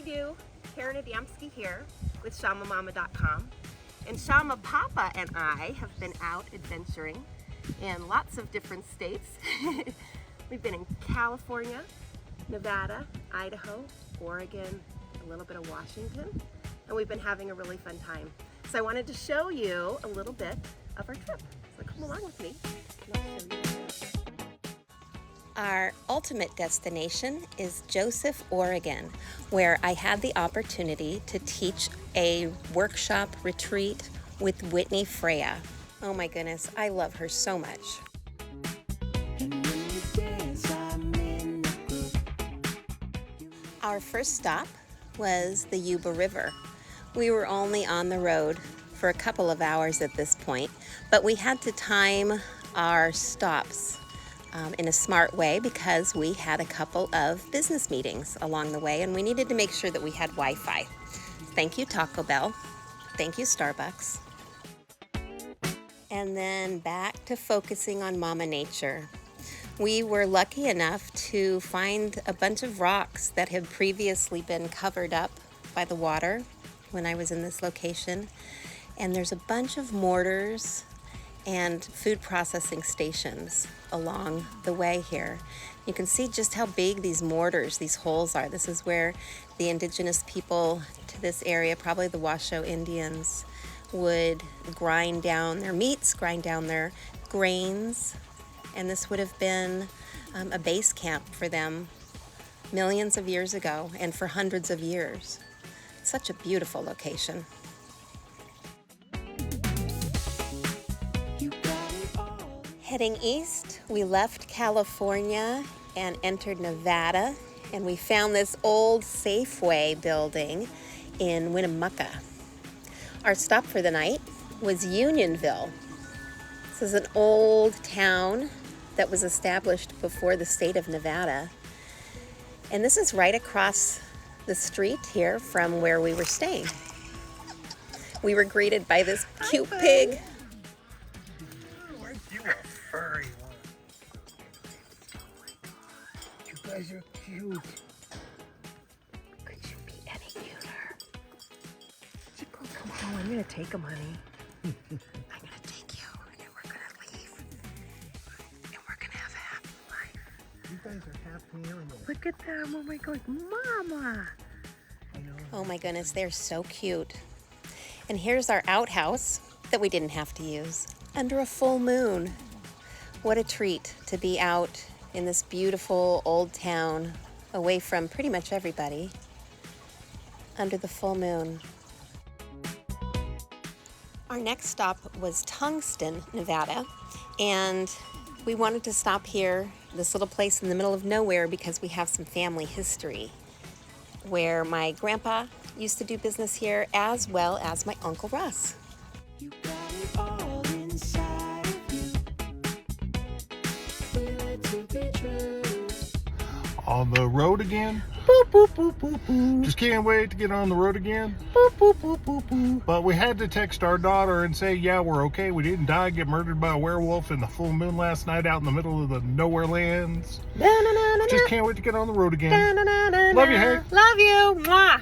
do? Karen Adamski here with ShamaMama.com. And Shama Papa and I have been out adventuring in lots of different states. We've been in California, Nevada, Idaho, Oregon, a little bit of Washington, and we've been having a really fun time. So I wanted to show you a little bit of our trip. So come along with me. And I'll show you. Our ultimate destination is Joseph, Oregon, where I had the opportunity to teach a workshop retreat with Whitney Freya. Oh my goodness, I love her so much. Our first stop was the Yuba River. We were only on the road for a couple of hours at this point, but we had to time our stops in a smart way because we had a couple of business meetings along the way and we needed to make sure that we had Wi-Fi. Thank you, Taco Bell. Thank you, Starbucks. And then back to focusing on Mama Nature. We were lucky enough to find a bunch of rocks that had previously been covered up by the water when I was in this location. And there's a bunch of mortars and food processing stations along the way here. You can see just how big these mortars, these holes are. This is where the indigenous people to this area, probably the Washoe Indians, would grind down their meats, grind down their grains, and this would have been a base camp for them millions of years ago and for hundreds of years. It's such a beautiful location. Heading east, we left California and entered Nevada, and we found this old Safeway building in Winnemucca. Our stop for the night was Unionville. This is an old town that was established before the state of Nevada. And this is right across the street here from where we were staying. We were greeted by this cute pig. Furry one. You guys are cute. Could you be any cuter? Oh, come on, I'm gonna take him, honey. I'm gonna take you, and then we're gonna leave. And we're gonna have a happy life. You guys are happy animals. Look at them, oh my God, Mama. I know. Oh my goodness, they're so cute. And here's our outhouse that we didn't have to use under a full moon. What a treat to be out in this beautiful old town, away from pretty much everybody, under the full moon. Our next stop was Tungsten, Nevada, and we wanted to stop here, this little place in the middle of nowhere, because we have some family history, where my grandpa used to do business here, as well as my Uncle Russ. You got it all inside of you. Feel it to be true. On the road again? Boop, boop, boop, boop, boop. Just can't wait to get on the road again. Boop, boop, boop, boop, boop. But we had to text our daughter and say, yeah, we're okay. We didn't die, get murdered by a werewolf in the full moon last night out in the middle of the nowhere lands. Just can't wait to get on the road again. Love you, hey. Love you, mwah.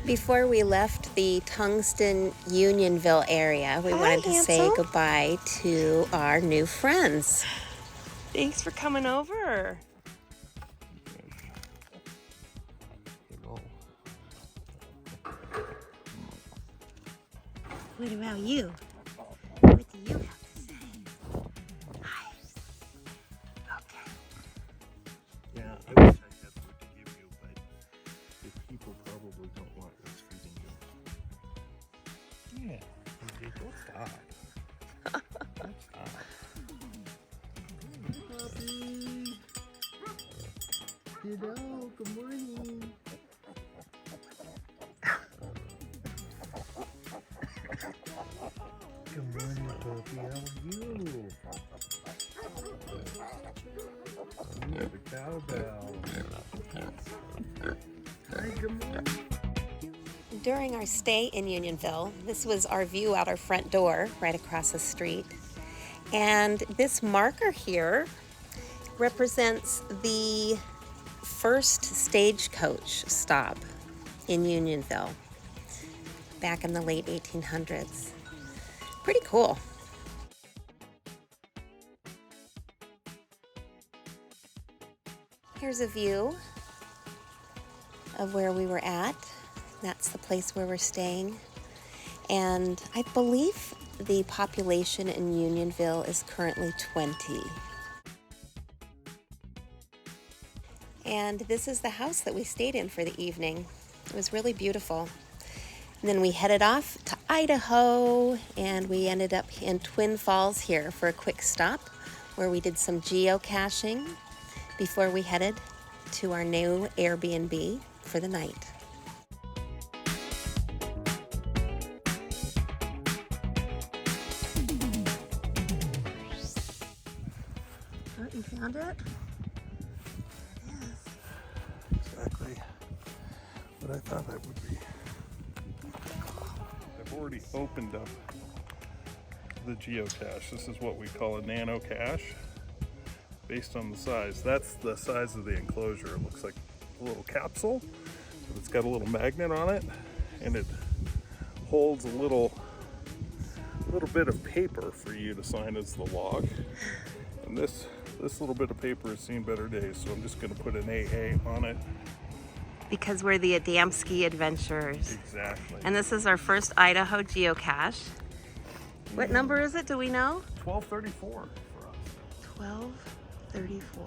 Before we left the Tungsten Unionville area, we wanted to say goodbye to our new friends. Thanks for coming over. What about you? What do you have to say? Hi. Okay. Yeah, I wish I had food to give you, but the people probably don't want us feeding you. Yeah, don't stop. Don't stop. Hey, puppy. Hello, good morning. Good morning, puppy. How are you? Ooh, the cowbell. Hi, good morning. During our stay in Unionville, this was our view out our front door, right across the street. And this marker here represents the first stagecoach stop in Unionville back in the late 1800s. Pretty cool. Here's a view of where we were at. That's the place where we're staying. And I believe the population in Unionville is currently 20. And this is the house that we stayed in for the evening. It was really beautiful. And then we headed off to Idaho, and we ended up in Twin Falls here for a quick stop where we did some geocaching before we headed to our new Airbnb for the night. Oh, you found it? Exactly what I thought that would be. I've already opened up the geocache. This is what we call a nano cache based on the size. That's the size of the enclosure. It looks like a little capsule, but it's got a little magnet on it, and it holds a little bit of paper for you to sign as the log. And this little bit of paper has seen better days, so I'm just going to put an AA on it. Because we're the Adamski adventurers. Exactly. And this is our first Idaho geocache. What number is it? Do we know? 1234 for us. 1234.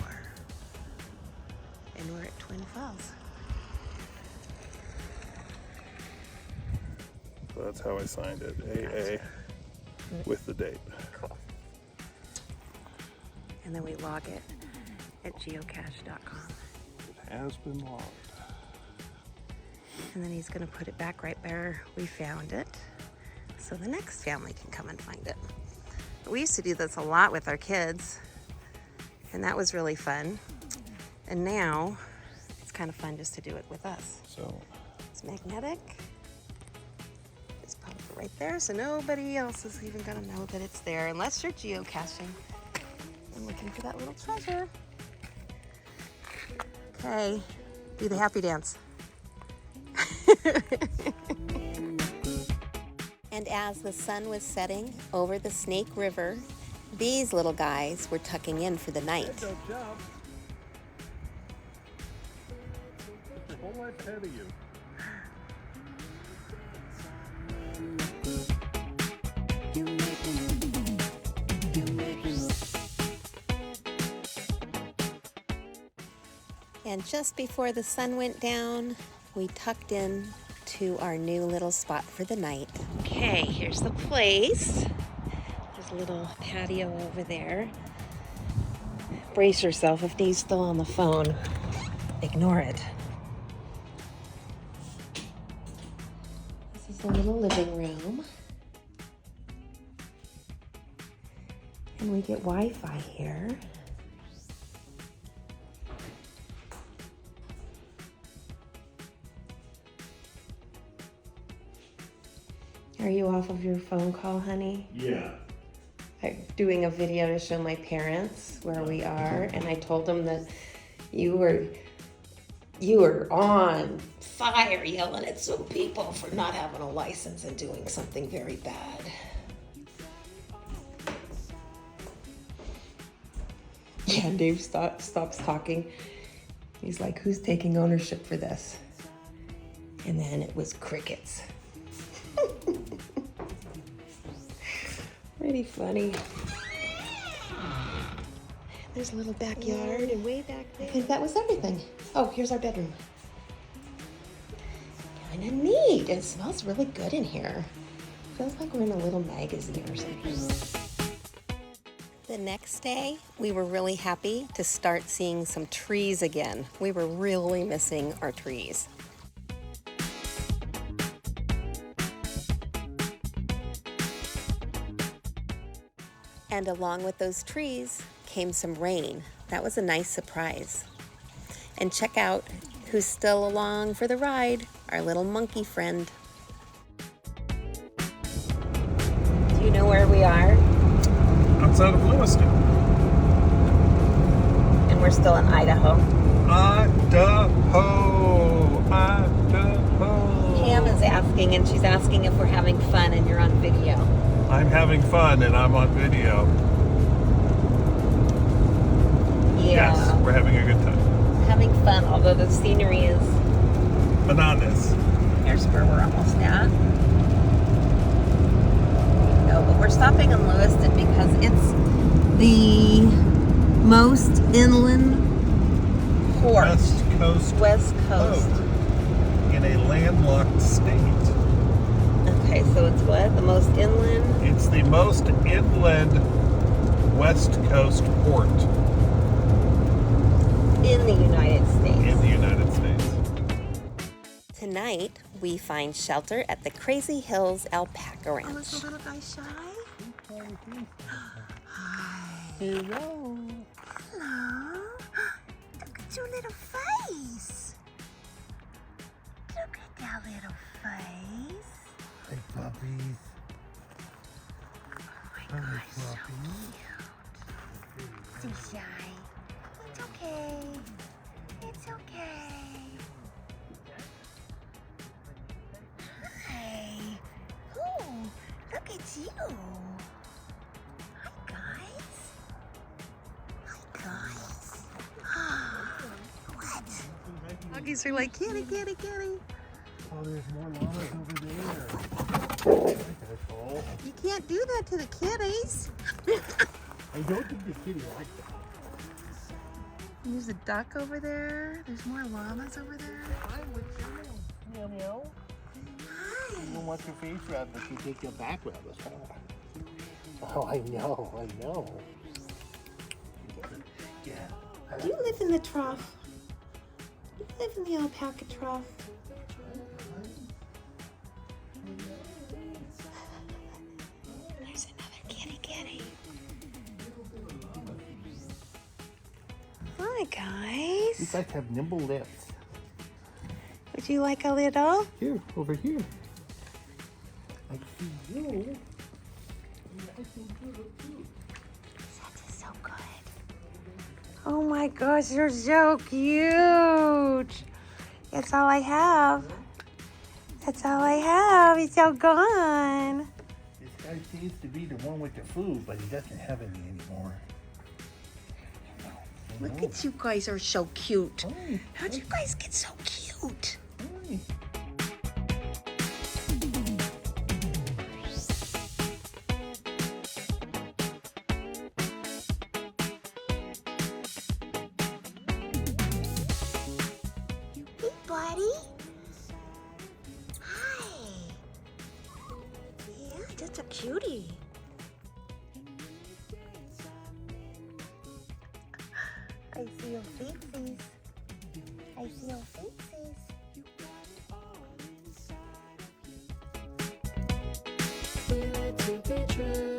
And we're at Twin Falls. So that's how I signed it, AA, with the date. Cool. And then we log it at geocache.com. It has been logged. And then he's going to put it back right where we found it, so the next family can come and find it. We used to do this a lot with our kids, and that was really fun. And now it's kind of fun just to do it with us. So It's magnetic. Just pop it right there, so nobody else is even going to know that it's there unless you're geocaching and looking for that little treasure. Okay, do the happy dance. And as the sun was setting over the Snake River, these little guys were tucking in for the night. good job. Put your whole life ahead of you. And just before the sun went down, we tucked in to our new little spot for the night. Okay, here's the place. There's a little patio over there. Brace yourself if Dee's still on the phone. Ignore it. This is a little living room. And we get Wi-Fi here. Are you off of your phone call, honey? Yeah. I'm doing a video to show my parents where we are, and I told them that you were on fire yelling at some people for not having a license and doing something very bad. Yeah, Dave stops talking. He's like, who's taking ownership for this? And then it was crickets. Pretty funny. There's a little backyard and way back there. I think that was everything. Oh, here's our bedroom. Kind of neat. It smells really good in here. Feels like we're in a little magazine or something. The next day, we were really happy to start seeing some trees again. We were really missing our trees. And along with those trees came some rain. That was a nice surprise. And check out who's still along for the ride, our little monkey friend. Do you know where we are? Outside of Lewiston. and we're still in Idaho. Idaho. Idaho. Pam is asking, and she's asking if we're having fun, and you're on video. I'm having fun and I'm on video. Yeah. Yes, we're having a good time. Having fun, although the scenery is... Bananas. Here's where we're almost at. No, but we're stopping in Lewiston because it's the most inland port. West Coast. In a landlocked state. Okay, so it's what? The most inland? It's the most inland West Coast port In the United States. in the United States. Tonight, we find shelter at the Crazy Hills Alpaca Ranch. Oh, is the little guy shy? Hi. Hello. Hello. Look at your little face. Look at that little face. Hey, puppies. Oh my gosh, so cute. So shy. It's okay. It's okay. Hi. Oh, look at you. Hi, guys. Hi, guys. What? Doggies are like, kitty, kitty, kitty. Oh, there's more llamas over there. You can't do that to the kitties. I don't think the kitty likes that. There's a duck over there. There's more llamas over there. Hi, what's your name? Meow meow. Hi. You don't want your face rubbed, but you take your back rub as well. Oh, I know. Yeah. You live in the trough. You live in the alpaca trough. There's another kitty kitty. Hi, You guys. guys have nimble lips. Would you like a little? Here, over here. I see you. I see you too. That is so good. Oh my gosh, you're so cute. That's all I have. That's all I have. He's all gone. This guy seems to be the one with the food, but he doesn't have any anymore. Look at you guys are so cute. Hi. How'd you guys get so cute? Hi. Hey, buddy. Hi. Yeah, just a cutie. I see your feetsies. I see your feetsies. Feel it to be true.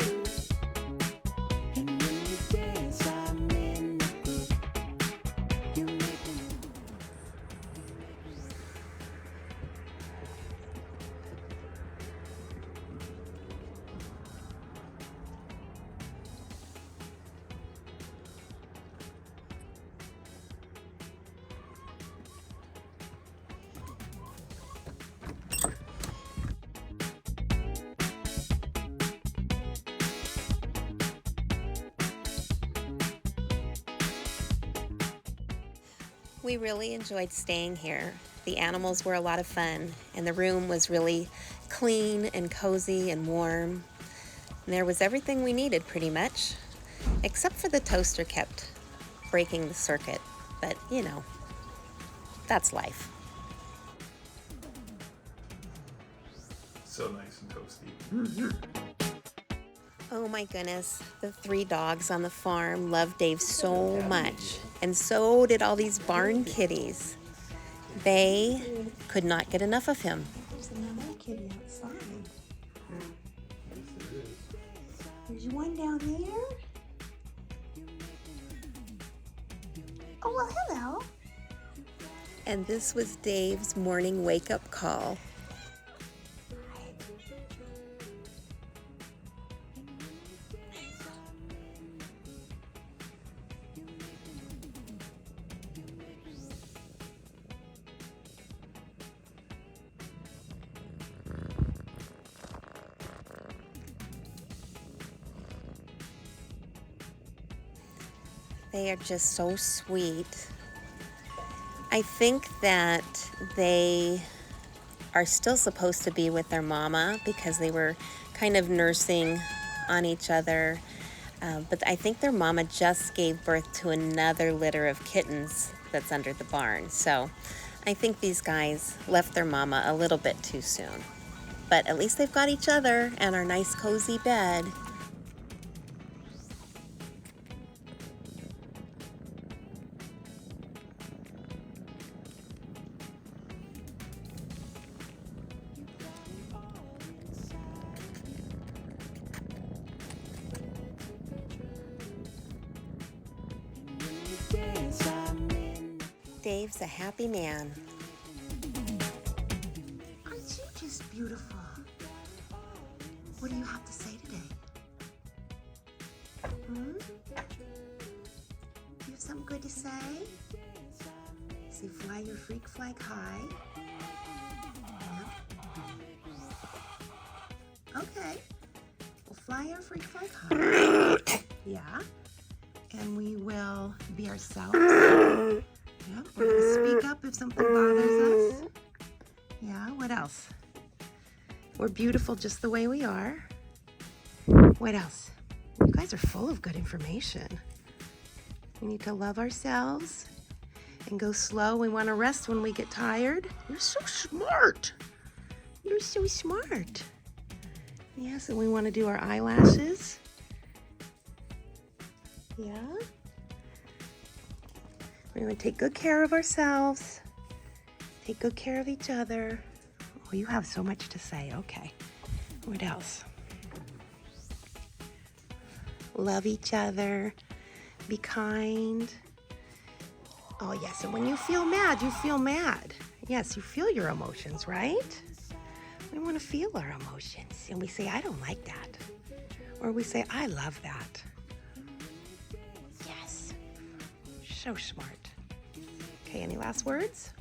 And when you dance, I'm in the groove. You make me. We really enjoyed staying here. The animals were a lot of fun, and the room was really clean and cozy and warm. And there was everything we needed pretty much, except for the toaster kept breaking the circuit. But, you know, that's life. So nice and toasty. Oh my goodness, the 3 dogs on the farm loved Dave so much, and so did all these barn kitties. They could not get enough of him. There's another kitty outside. There's one down there. Oh, well, hello. And this was Dave's morning wake-up call. They are just so sweet. I think that they are still supposed to be with their mama because they were kind of nursing on each other. But I think their mama just gave birth to another litter of kittens that's under the barn. So I think these guys left their mama a little bit too soon. But at least they've got each other and our nice cozy bed. Dance, I'm in. Dave's a happy man. Aren't you just beautiful? What do you have to say today? Hmm? Do you have something good to say? Say, fly your freak flag high. Yep. Okay. We'll fly our freak flag high. Yeah. And we will be ourselves. Yep. We're gonna speak up if something bothers us. Yeah. What else? We're beautiful just the way we are. What else? You guys are full of good information. We need to love ourselves and go slow. We want to rest when we get tired. You're so smart. You're so smart. Yes, and we want to do our eyelashes. Yeah. We want to take good care of ourselves. Take good care of each other. Oh, you have so much to say. Okay. What else? Love each other. Be kind. Oh, yes. And when you feel mad, you feel mad. Yes, you feel your emotions, right? We want to feel our emotions. And we say, I don't like that. Or we say, I love that. Yes. So smart. Okay, any last words?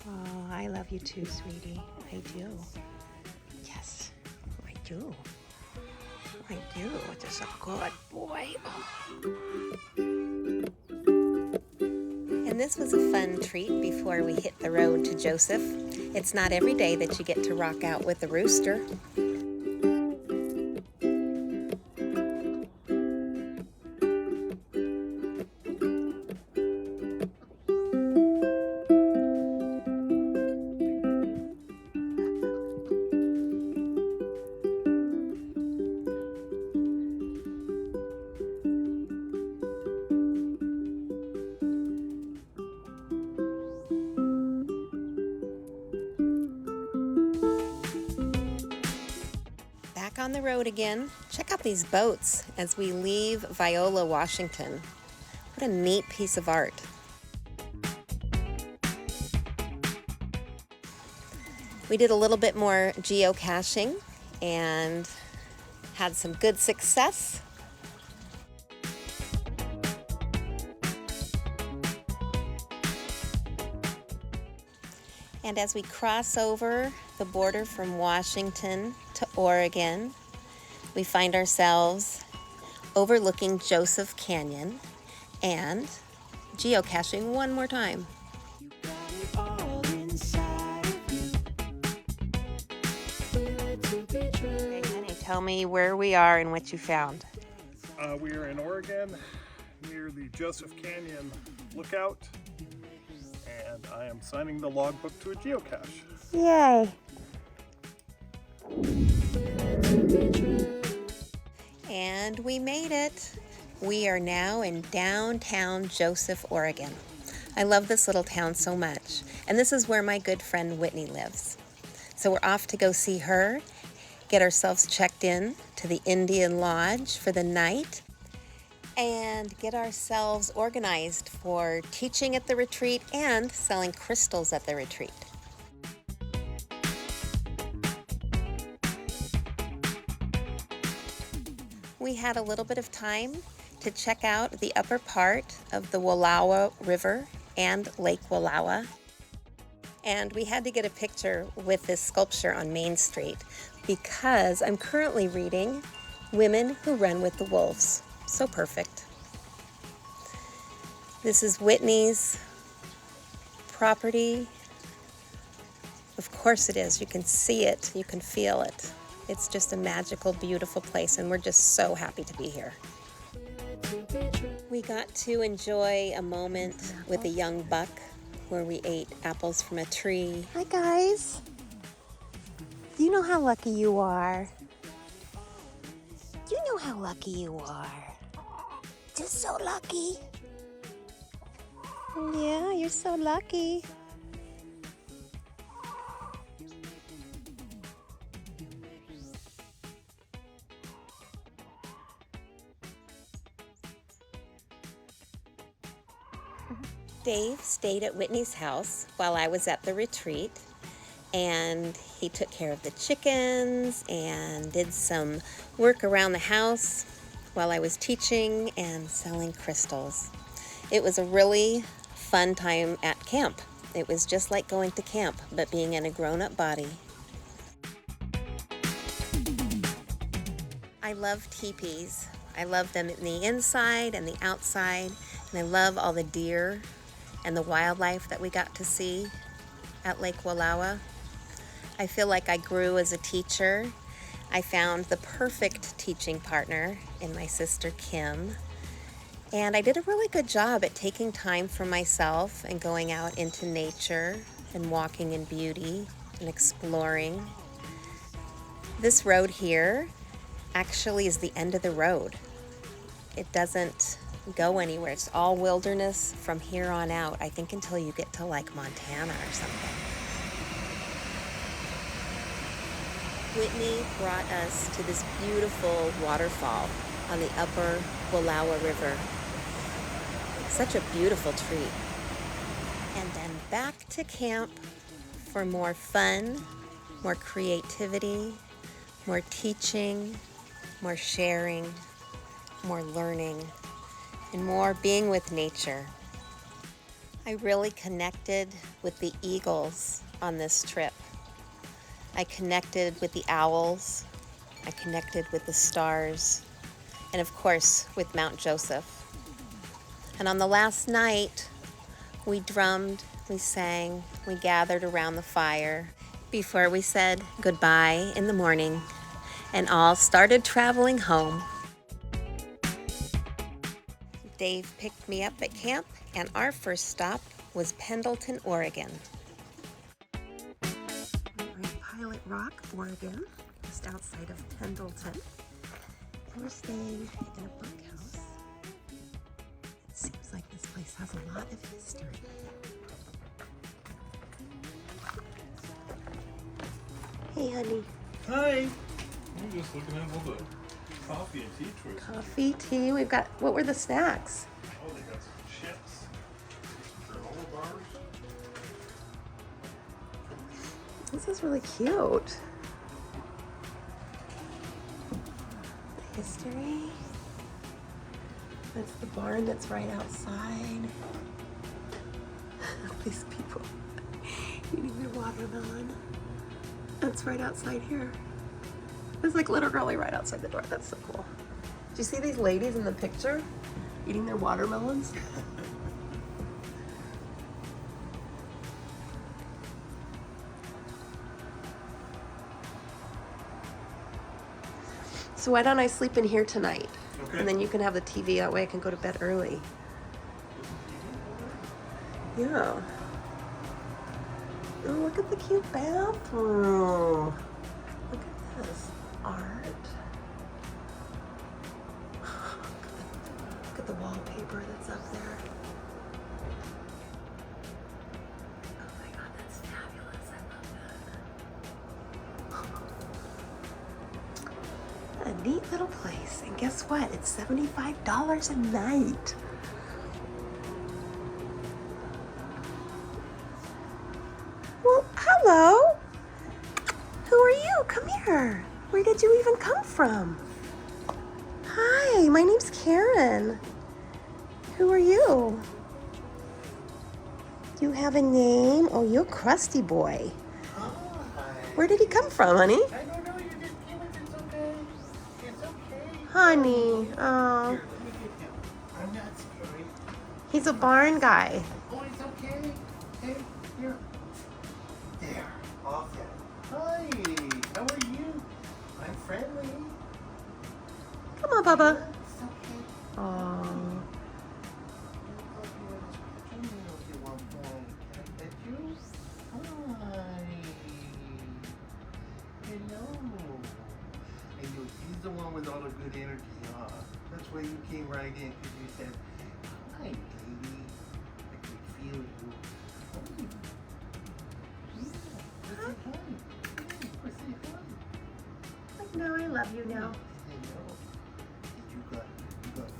Oh, I love you too, sweetie. I do. Yes, I do. I do. Just a good boy. And this was a fun treat before we hit the road to Joseph. It's not every day that you get to rock out with a rooster. Back on the road again. Check out these boats as we leave Viola, Washington. What a neat piece of art. We did a little bit more geocaching and had some good success. And as we cross over the border from Washington to Oregon, we find ourselves overlooking Joseph Canyon and geocaching one more time. You got it all inside of you. Feel it to be true. Hey, honey, tell me where we are and what you found. We are in Oregon near the Joseph Canyon lookout, and I am signing the logbook to a geocache. Yay! And we made it. We are now in downtown Joseph, Oregon. I love this little town so much. And this is where my good friend Whitney lives. So we're off to go see her, get ourselves checked in to the Indian Lodge for the night, and get ourselves organized for teaching at the retreat and selling crystals at the retreat. We had a little bit of time to check out the upper part of the Wallowa River and Lake Wallowa. And we had to get a picture with this sculpture on Main Street because I'm currently reading Women Who Run with the Wolves. So perfect. This is Whitney's property. Of course it is. You can see it. You can feel it. It's just a magical, beautiful place, and we're just so happy to be here. We got to enjoy a moment with a young buck where we ate apples from a tree. Hi, guys. Do you know how lucky you are? Do you know how lucky you are? Just so lucky. Yeah, you're so lucky. Dave stayed at Whitney's house while I was at the retreat, and he took care of the chickens and did some work around the house while I was teaching and selling crystals. It was a really fun time at camp. It was just like going to camp, but being in a grown-up body. I love teepees. I love them in the inside and the outside, and I love all the deer and the wildlife that we got to see at Lake Wallowa. I feel like I grew as a teacher. I found the perfect teaching partner in my sister Kim, and I did a really good job at taking time for myself and going out into nature and walking in beauty and exploring. This road here actually is the end of the road. It doesn't go anywhere. It's all wilderness from here on out, I think, until you get to like Montana or something. Whitney brought us to this beautiful waterfall on the upper Wallowa River. Such a beautiful treat. And then back to camp for more fun, more creativity, more teaching, more sharing, more learning, and more being with nature. I really connected with the eagles on this trip. I connected with the owls. I connected with the stars, and of course with Mount Joseph. And on the last night, we drummed, we sang, we gathered around the fire before we said goodbye in the morning and all started traveling home. Dave picked me up at camp, and our first stop was Pendleton, Oregon. We're in Pilot Rock, Oregon, just outside of Pendleton. We're staying in a bunkhouse. It seems like this place has a lot of history. Hey, honey. Hi. I'm just looking at all the coffee and tea choices. Coffee, tea. We've got, what were the snacks? Oh, they got some chips. Some granola bars. This is really cute. The history. That's the barn that's right outside. These people eating their watermelon. That's right outside here. It's like literally right outside the door. That's so cool. Do you see these ladies in the picture eating their watermelons? So why don't I sleep in here tonight? Okay. And then you can have the TV. That way I can go to bed early. Yeah. Oh, look at the cute bathroom. Look at this art. Look at the wallpaper that's up there. Oh my God, that's fabulous. I love that. A neat little place. And guess what? It's $75 a night. Well, hello. Who are you? Come here. Where did you even come from? Hi, my name's Karen. Who are you? Do you have a name? Oh, you're Krusty Boy. Where did he come from, honey? I don't know. You just came with it's okay. It's okay. Honey, oh. Here, let me get him. I'm not scary. He's a barn guy. Oh, it's okay. Hey, here. There. Off it. Hi. How are you? I'm friendly. Come on, Bubba. It's okay. Oh. He's the one with all the good energy, huh? That's why you came right in, because you said, hi, baby. I can feel you. Yeah, let's say hi. Yeah, let's say hi. No, I love you now. You got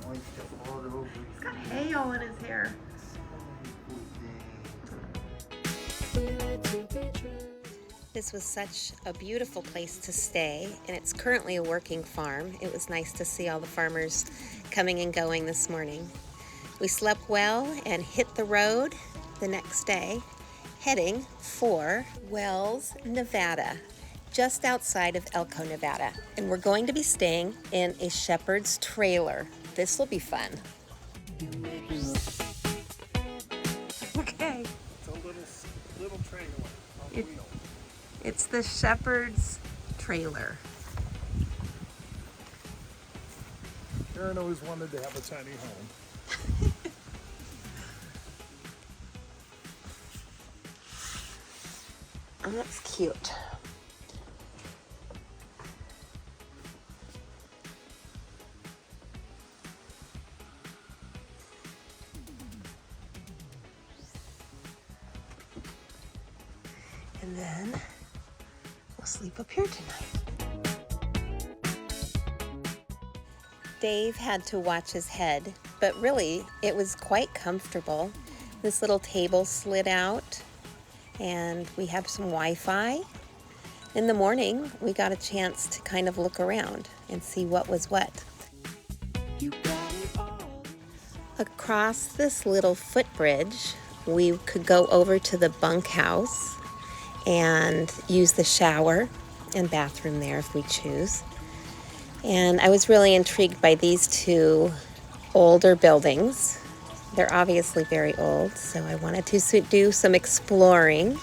white stuff all over you. He's got hay all in his hair. This was such a beautiful place to stay, and it's currently a working farm. It was nice to see all the farmers coming and going this morning. We slept well and hit the road the next day, heading for Wells, Nevada, just outside of Elko, Nevada. And we're going to be staying in a shepherd's trailer. This will be fun. Okay. It's a little trailer on It- wheels. It's the shepherd's trailer. Aaron always wanted to have a tiny home. Oh, that's cute. And then we'll sleep up here tonight. Dave had to watch his head, but really it was quite comfortable. This little table slid out and we have some Wi-Fi. In the morning, we got a chance to kind of look around and see what was what. Across this little footbridge, we could go over to the bunkhouse and use the shower and bathroom there if we choose. And I was really intrigued by these two older buildings. They're obviously very old, so I wanted to do some exploring.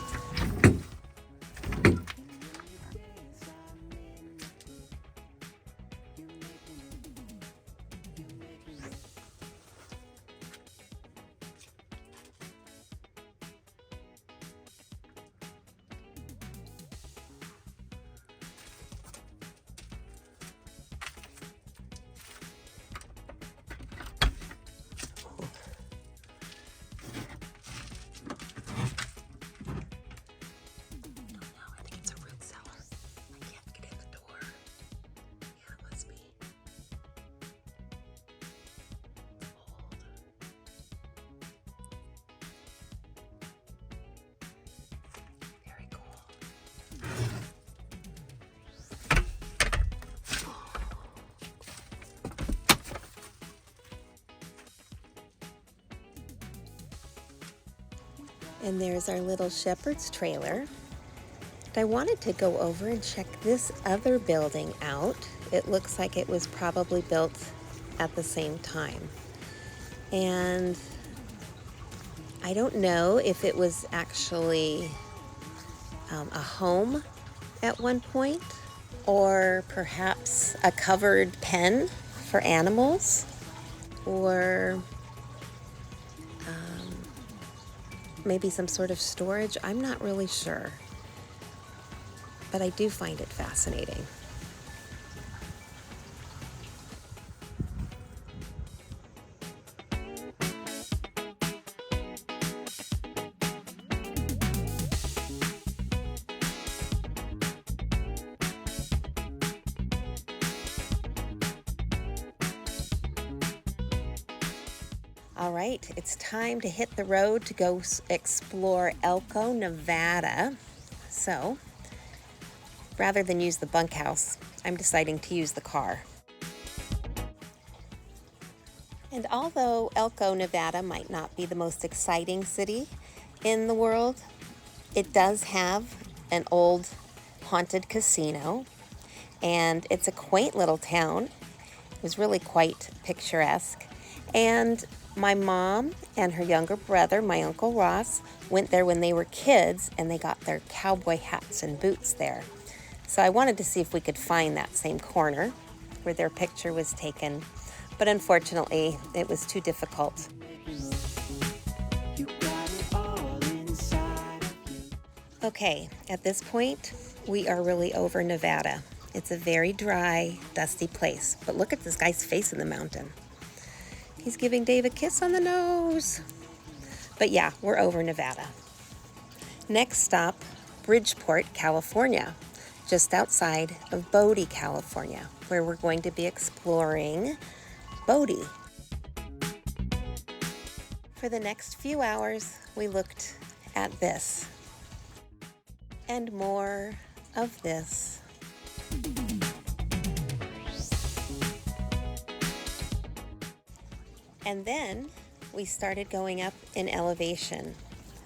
And there's our little shepherd's trailer. I wanted to go over and check this other building out. It looks like it was probably built at the same time. And I don't know if it was actually a home at one point, or perhaps a covered pen for animals, or maybe some sort of storage. I'm not really sure, but I do find it fascinating. All right, it's time to hit the road to go explore Elko, Nevada. So, rather than use the bunkhouse, I'm deciding to use the car. And although Elko, Nevada might not be the most exciting city in the world, it does have an old haunted casino, and it's a quaint little town. It was really quite picturesque. And My mom and her younger brother, my Uncle Ross, went there when they were kids, and they got their cowboy hats and boots there. So I wanted to see if we could find that same corner where their picture was taken, but unfortunately it was too difficult. You got it all inside of you. Okay, at this point, we are really over Nevada. It's a very dry, dusty place, but look at this guy's face in the mountain. He's giving Dave a kiss on the nose. But yeah, we're over Nevada. Next stop, Bridgeport, California, just outside of Bodie, California, where we're going to be exploring Bodie. For the next few hours, we looked at this and more of this. And then we started going up in elevation,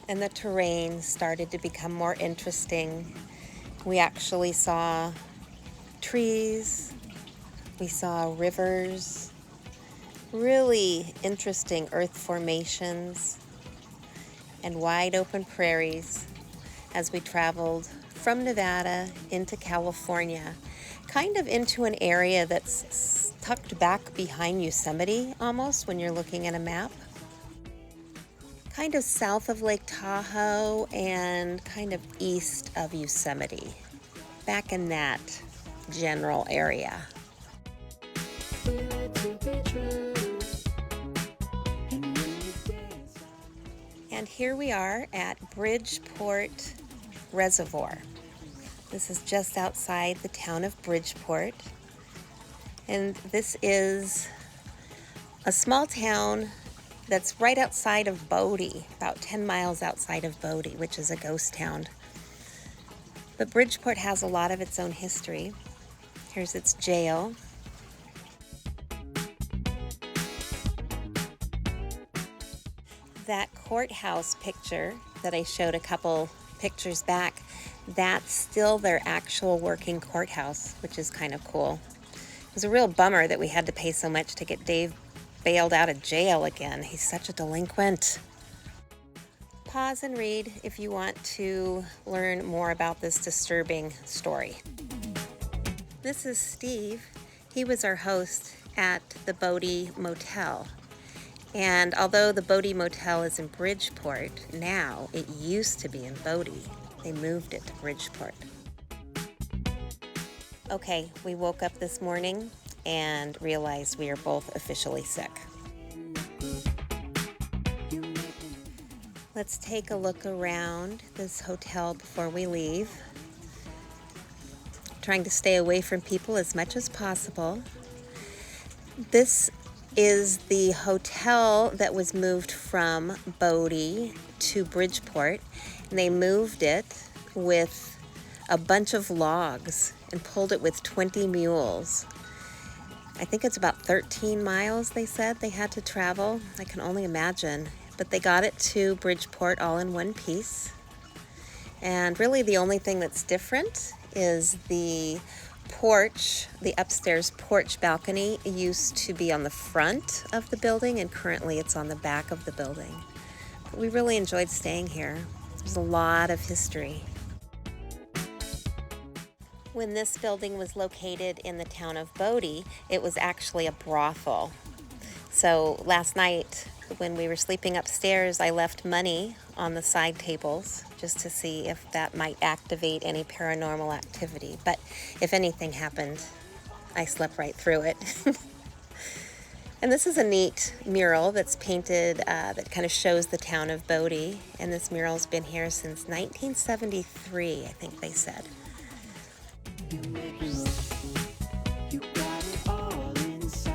and the terrain started to become more interesting. We actually saw trees, we saw rivers, really interesting earth formations, and wide open prairies as we traveled from Nevada into California, kind of into an area that's tucked back behind Yosemite almost when you're looking at a map. Kind of south of Lake Tahoe and kind of east of Yosemite, back in that general area. Feel it to be true. And when you dance, And here we are at Bridgeport Reservoir. This is just outside the town of Bridgeport. And this is a small town that's right outside of Bodie, about 10 miles outside of Bodie, which is a ghost town. But Bridgeport has a lot of its own history. Here's its jail. That courthouse picture that I showed a couple pictures back, that's still their actual working courthouse, which is kind of cool. It was a real bummer that we had to pay so much to get Dave bailed out of jail again. He's such a delinquent. Pause and read if you want to learn more about this disturbing story. This is Steve. He was our host at the Bodie Motel. And although the Bodie Motel is in Bridgeport now, it used to be in Bodie. They moved it to Bridgeport. Okay, we woke up this morning and realized we are both officially sick. Let's take a look around this hotel before we leave. Trying to stay away from people as much as possible. This is the hotel that was moved from Bodie to Bridgeport, and they moved it with a bunch of logs and pulled it with 20 mules. I think it's about 13 miles, they said they had to travel. I can only imagine. But they got it to Bridgeport all in one piece. And really the only thing that's different is the porch, the upstairs porch balcony used to be on the front of the building, and currently it's on the back of the building. But we really enjoyed staying here. There's a lot of history. When this building was located in the town of Bodie, it was actually a brothel. So last night, when we were sleeping upstairs, I left money on the side tables just to see if that might activate any paranormal activity. But if anything happened, I slept right through it. And this is a neat mural that's painted that kind of shows the town of Bodie. And this mural's been here since 1973, I think they said. you got it all inside.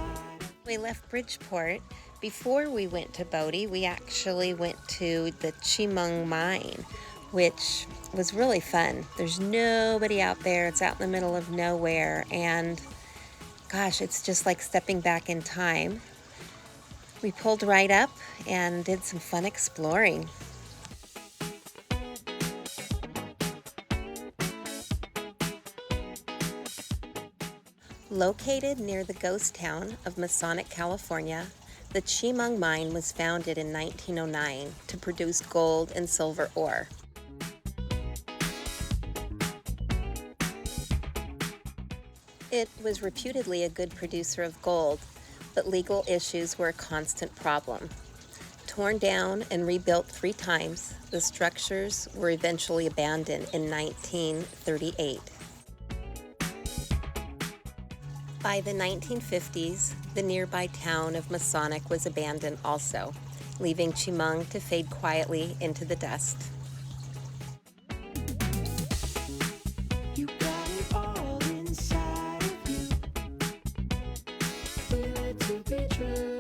We left Bridgeport. Before we went to Bodie, we actually went to the Chemung mine, which was really fun. There's nobody out there. It's out in the middle of nowhere, and gosh, it's just like stepping back in time. We pulled right up and did some fun exploring. Located near the ghost town of Masonic, California, The Chimong mine was founded in 1909 to produce gold and silver ore. It was reputedly a good producer of gold, but legal issues were a constant problem. Torn down and rebuilt 3 times, the structures were eventually abandoned in 1938. By the 1950s, the nearby town of Masonic was abandoned also, leaving Chimong to fade quietly into the dust. You got it all inside of you. Feel it to be true.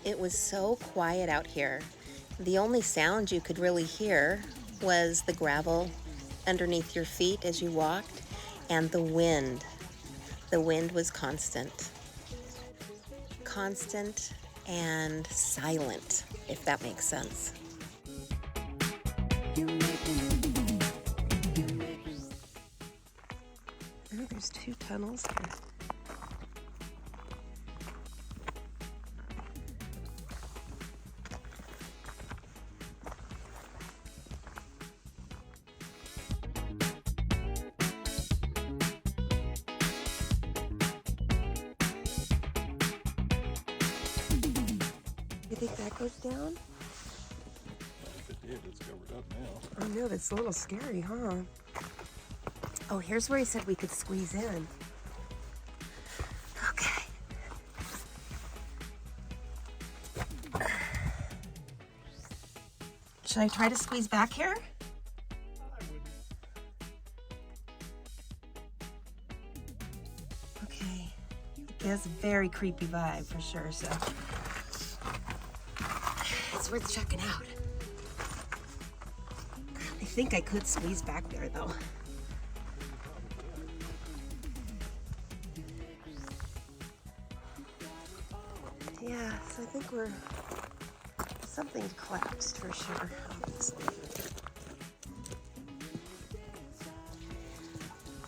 It was so quiet out here. The only sound you could really hear was the gravel underneath your feet as you walked and the wind. The wind was constant. Constant and silent, if that makes sense. You make me. Oh, there's 2 tunnels here. You think that goes down? If it did, it's covered up now. I know, that's a little scary, huh? Oh, here's where he said we could squeeze in. Okay. Should I try to squeeze back here? Okay. It has a very creepy vibe for sure, so it's worth checking out. I think I could squeeze back there though. Yeah, so I think something collapsed for sure, obviously.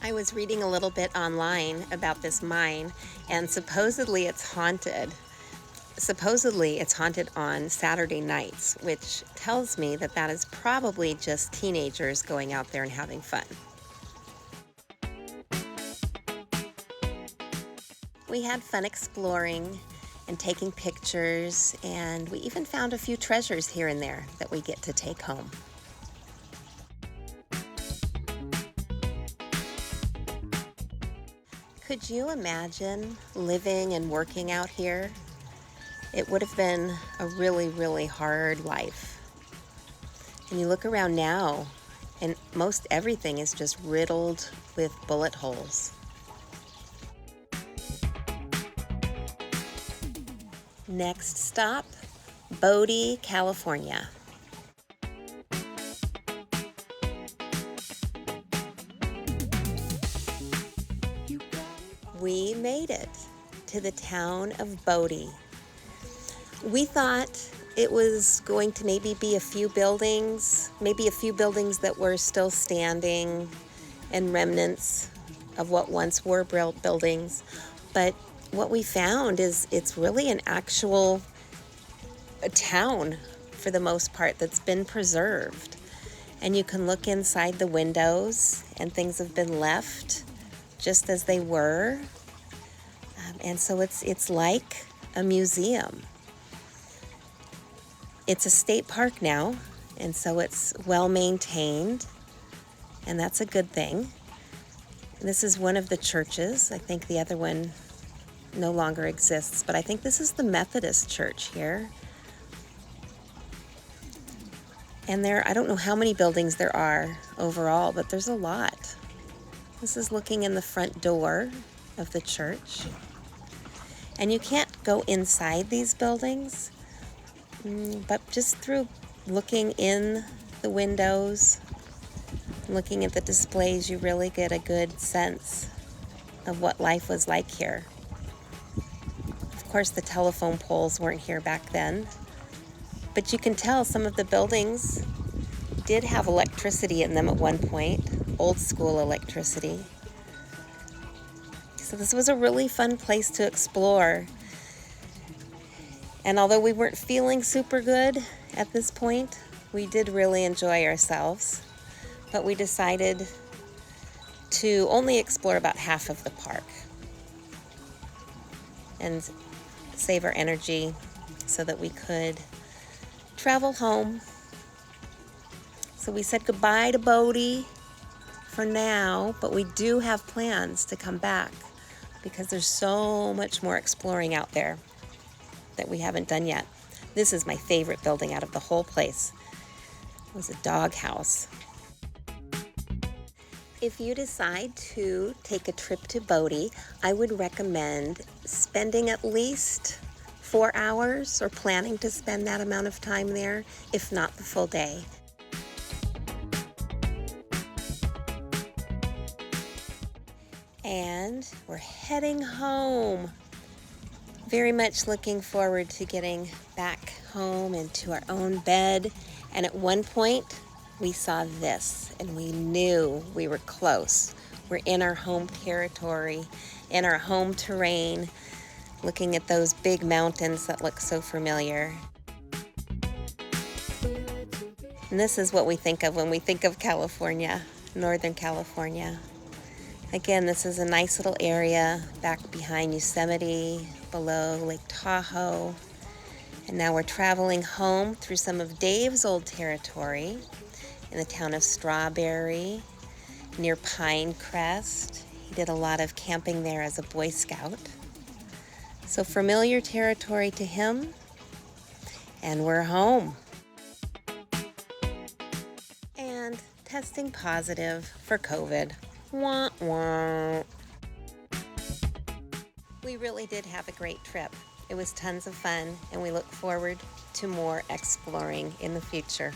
I was reading a little bit online about this mine, and supposedly it's haunted. Supposedly it's haunted on Saturday nights, which tells me that that is probably just teenagers going out there and having fun. We had fun exploring and taking pictures, and we even found a few treasures here and there that we get to take home. Could you imagine living and working out here? It would have been a really, really hard life. And you look around now, and most everything is just riddled with bullet holes. Next stop, Bodie, California. We made it to the town of Bodie. We thought it was going to maybe be a few buildings that were still standing and remnants of what once were built buildings. But what we found is it's really an actual town for the most part that's been preserved. And you can look inside the windows and things have been left just as they were. And so it's like a museum. It's a state park now, and so it's well maintained, and that's a good thing. This is one of the churches. I think the other one no longer exists, but I think this is the Methodist church here. And I don't know how many buildings there are overall, but there's a lot. This is looking in the front door of the church. And you can't go inside these buildings, but just through looking in the windows, looking at the displays, you really get a good sense of what life was like here. Of course, the telephone poles weren't here back then, but you can tell some of the buildings did have electricity in them at one point, old school electricity. So this was a really fun place to explore. And although we weren't feeling super good at this point, we did really enjoy ourselves. But we decided to only explore about half of the park and save our energy so that we could travel home. So we said goodbye to Bodie for now, but we do have plans to come back because there's so much more exploring out there that we haven't done yet. This is my favorite building out of the whole place. It was a dog house. If you decide to take a trip to Bodie, I would recommend spending at least 4 hours or planning to spend that amount of time there, if not the full day. And we're heading home. Very much looking forward to getting back home and to our own bed. And at one point, we saw this and we knew we were close. We're in our home territory, in our home terrain, looking at those big mountains that look so familiar. And this is what we think of when we think of California, Northern California. Again, this is a nice little area back behind Yosemite, below Lake Tahoe. And now we're traveling home through some of Dave's old territory in the town of Strawberry, near Pinecrest. He did a lot of camping there as a Boy Scout. So familiar territory to him, and we're home. And testing positive for COVID. Wah, wah. We really did have a great trip. It was tons of fun, and we look forward to more exploring in the future.